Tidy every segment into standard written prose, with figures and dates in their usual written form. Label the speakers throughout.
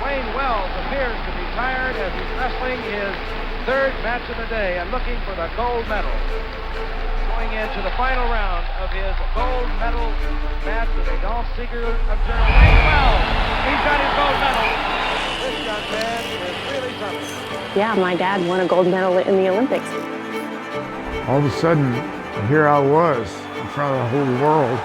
Speaker 1: Wayne Wells appears to be tired as he's wrestling his third match of the day and looking for the gold medal. Going into the final round of his gold medal match with Adolph Seeger of Germany. Wayne Wells, he's got his gold medal. This young man is really something.
Speaker 2: Yeah, my dad won a gold medal in the Olympics.
Speaker 3: All of a sudden, here I was in front of the whole world.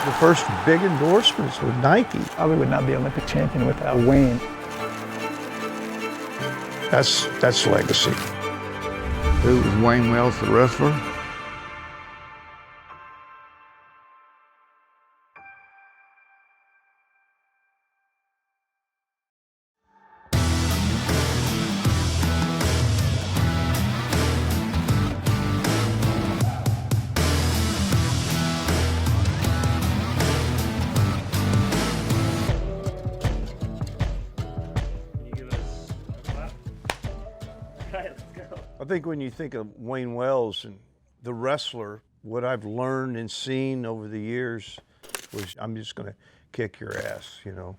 Speaker 4: The first big endorsements with Nike.
Speaker 5: Probably would not be Olympic champion without Wayne.
Speaker 4: That's legacy.
Speaker 3: Who was Wayne Wells, the wrestler?
Speaker 4: I think when you think of Wayne Wells and the wrestler, what I've learned and seen over the years was I'm just going to kick your ass, you know.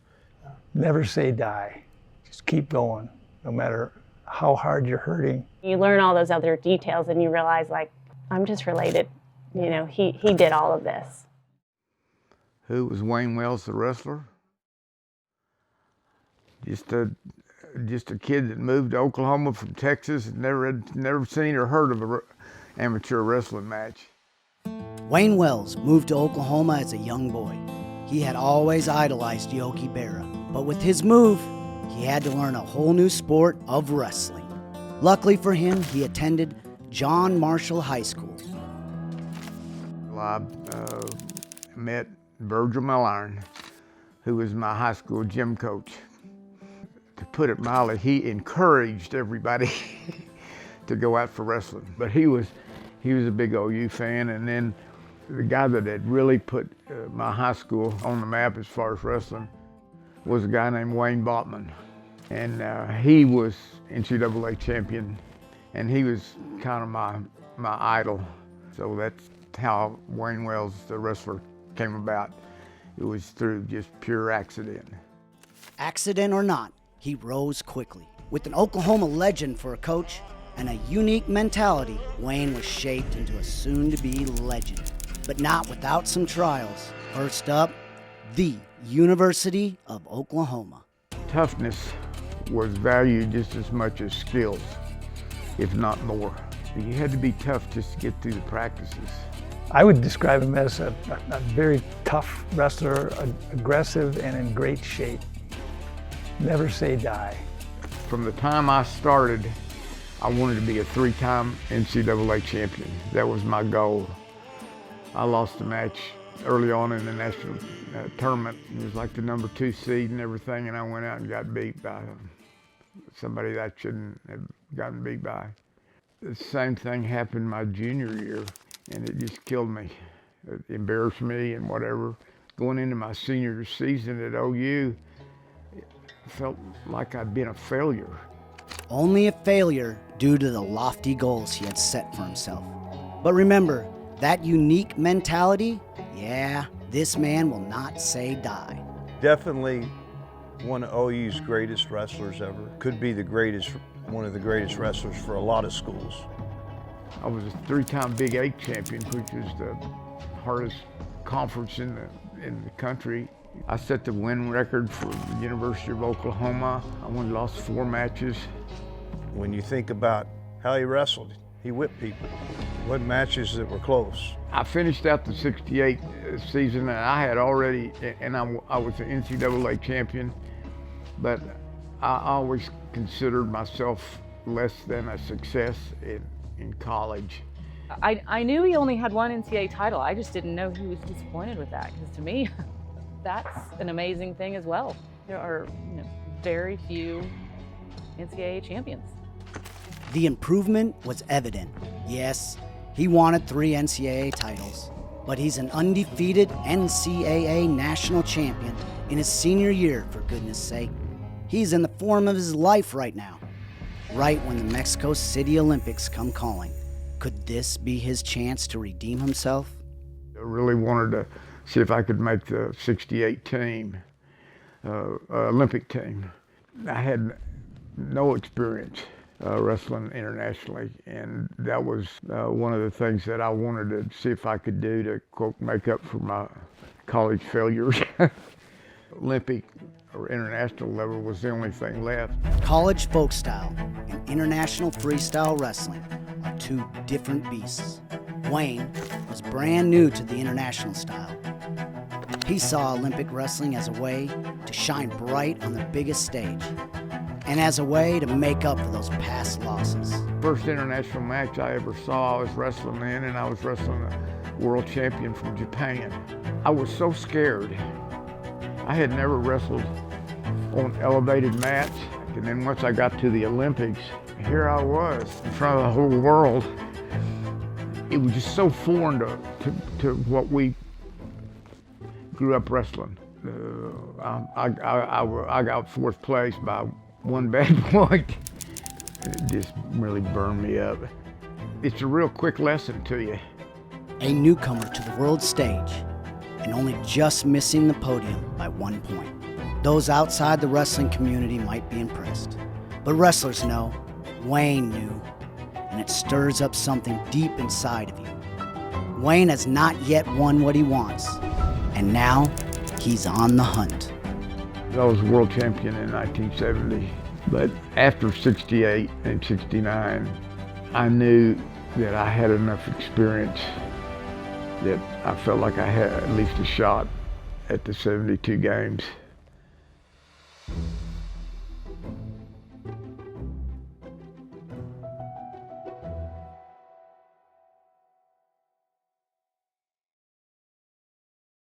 Speaker 5: Never say die. Just keep going, no matter how hard you're hurting.
Speaker 2: You learn all those other details and you realize, like, I'm just related. You know, he did all of this.
Speaker 3: Who was Wayne Wells, the wrestler? Just a kid that moved to Oklahoma from Texas and never seen or heard of an amateur wrestling match.
Speaker 6: Wayne Wells moved to Oklahoma as a young boy. He had always idolized Yogi Berra, but with his move, he had to learn a whole new sport of wrestling. Luckily for him, he attended John Marshall High School.
Speaker 3: I met Virgil Milliron, who was my high school gym coach. To put it mildly, he encouraged everybody to go out for wrestling. But he was a big OU fan, and then the guy that had really put my high school on the map as far as wrestling was a guy named Wayne Botman. And he was NCAA champion, and he was kind of my idol. So that's how Wayne Wells, the wrestler, came about. It was through just pure accident.
Speaker 6: Accident or not, he rose quickly. With an Oklahoma legend for a coach and a unique mentality, Wayne was shaped into a soon-to-be legend, but not without some trials. First up, the University of Oklahoma.
Speaker 3: Toughness was valued just as much as skills, if not more. You had to be tough just to get through the practices.
Speaker 5: I would describe him as a very tough wrestler, aggressive and in great shape. Never say die.
Speaker 3: From the time I started, I wanted to be a three-time NCAA champion. That was my goal. I lost a match early on in the national tournament. It was like the number 2 seed and everything, and I went out and got beat by somebody that I shouldn't have gotten beat by. The same thing happened my junior year, and it just killed me. It embarrassed me and whatever. Going into my senior season at OU, felt like I'd been a failure.
Speaker 6: Only a failure due to the lofty goals he had set for himself. But remember, that unique mentality, yeah, this man will not say die.
Speaker 4: Definitely one of OU's greatest wrestlers ever. Could be one of the greatest wrestlers for a lot of schools.
Speaker 3: I was a 3-time Big 8 champion, which was the hardest conference in the country. I set the win record for the University of Oklahoma. I only lost 4 matches.
Speaker 4: When you think about how he wrestled, he whipped people. What matches that were close?
Speaker 3: I finished out the 68 season, and I had already, and I was an NCAA champion, but I always considered myself less than a success in college.
Speaker 7: I knew he only had 1 NCAA title. I just didn't know he was disappointed with that, because to me, that's an amazing thing as well. There are very few NCAA champions.
Speaker 6: The improvement was evident. Yes, he wanted 3 NCAA titles, but he's an undefeated NCAA national champion in his senior year, for goodness sake. He's in the form of his life right now, right when the Mexico City Olympics come calling. Could this be his chance to redeem himself?
Speaker 3: I really wanted to see if I could make the '68 team, Olympic team. I had no experience wrestling internationally, and that was one of the things that I wanted to see if I could do to, quote, make up for my college failures. Olympic or international level was the only thing left.
Speaker 6: College folk style and international freestyle wrestling are two different beasts. Wayne was brand new to the international style. He saw Olympic wrestling as a way to shine bright on the biggest stage and as a way to make up for those past losses.
Speaker 3: First international match I ever saw, I was wrestling in, and I was wrestling a world champion from Japan. I was so scared. I had never wrestled on elevated mats, and then once I got to the Olympics, here I was in front of the whole world. It was just so foreign to what we grew up wrestling. I got fourth place by one bad point. It just really burned me up. It's a real quick lesson to you.
Speaker 6: A newcomer to the world stage and only just missing the podium by 1 point. Those outside the wrestling community might be impressed, but wrestlers know, Wayne knew, and it stirs up something deep inside of you. Wayne has not yet won what he wants, and now he's on the hunt.
Speaker 3: I was world champion in 1970, but after '68 and '69, I knew that I had enough experience that I felt like I had at least a shot at the '72 games.